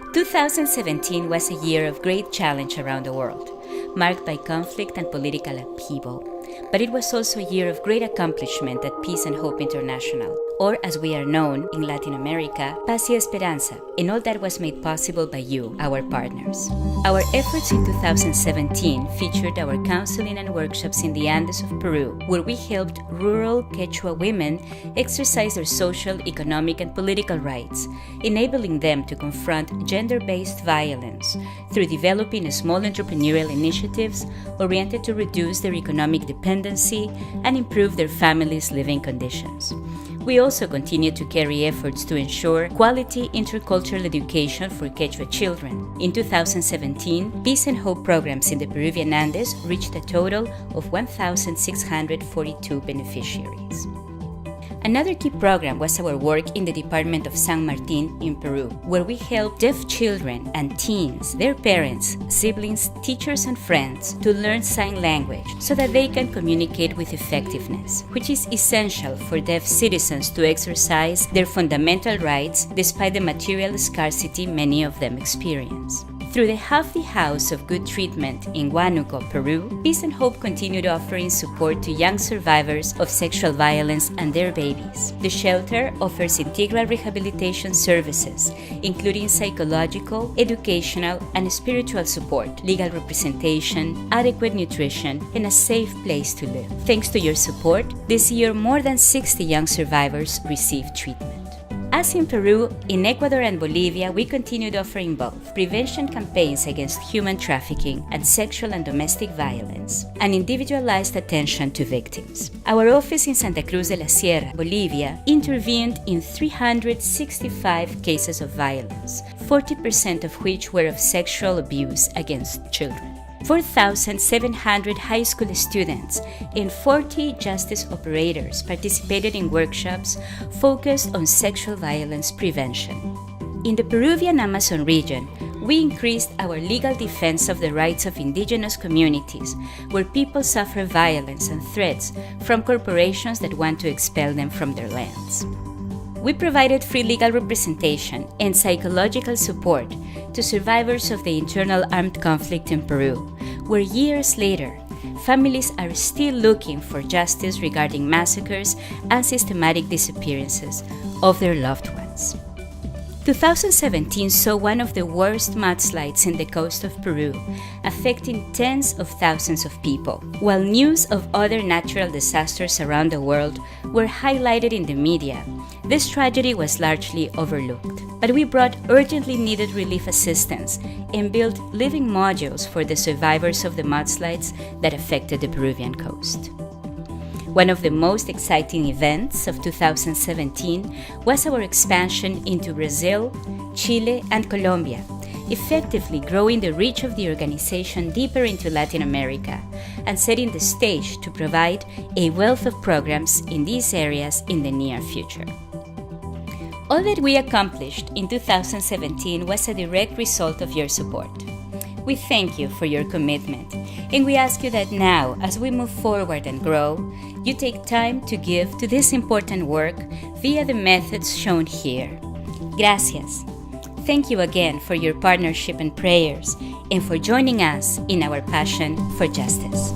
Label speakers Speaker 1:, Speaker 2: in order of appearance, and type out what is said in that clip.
Speaker 1: 2017 was a year of great challenge around the world, marked by conflict and political upheaval. But it was also a year of great accomplishment at Peace and Hope International, or as we are known in Latin America, Paz y Esperanza, and all that was made possible by you, our partners. Our efforts in 2017 featured our counseling and workshops in the Andes of Peru, where we helped rural Quechua women exercise their social, economic, and political rights, enabling them to confront gender-based violence through developing small entrepreneurial initiatives oriented to reduce their economic dependency and improve their families' living conditions. We also continue to carry efforts to ensure quality intercultural education for Quechua children. In 2017, Peace and Hope programs in the Peruvian Andes reached a total of 1,642 beneficiaries. Another key program was our work in the Department of San Martin in Peru, where we helped deaf children and teens, their parents, siblings, teachers, and friends to learn sign language so that they can communicate with effectiveness, which is essential for deaf citizens to exercise their fundamental rights despite the material scarcity many of them experience. Through the Halfway House of Good Treatment in Huánuco, Peru, Peace and Hope continued offering support to young survivors of sexual violence and their babies. The shelter offers integral rehabilitation services, including psychological, educational, and spiritual support, legal representation, adequate nutrition, and a safe place to live. Thanks to your support, this year more than 60 young survivors received treatment. As in Peru, in Ecuador and Bolivia, we continued offering both prevention campaigns against human trafficking and sexual and domestic violence, and individualized attention to victims. Our office in Santa Cruz de la Sierra, Bolivia, intervened in 365 cases of violence, 40% of which were of sexual abuse against children. 4,700 high school students and 40 justice operators participated in workshops focused on sexual violence prevention. In the Peruvian Amazon region, we increased our legal defense of the rights of indigenous communities, where people suffer violence and threats from corporations that want to expel them from their lands. We provided free legal representation and psychological support to survivors of the internal armed conflict in Peru, where years later, families are still looking for justice regarding massacres and systematic disappearances of their loved ones. 2017 saw one of the worst mudslides in the coast of Peru, affecting tens of thousands of people. While news of other natural disasters around the world were highlighted in the media, this tragedy was largely overlooked. But we brought urgently needed relief assistance and built living modules for the survivors of the mudslides that affected the Peruvian coast. One of the most exciting events of 2017 was our expansion into Brazil, Chile, and Colombia, effectively growing the reach of the organization deeper into Latin America and setting the stage to provide a wealth of programs in these areas in the near future. All that we accomplished in 2017 was a direct result of your support. We thank you for your commitment, and we ask you that now, as we move forward and grow, you take time to give to this important work via the methods shown here. Gracias. Thank you again for your partnership and prayers, and for joining us in our passion for justice.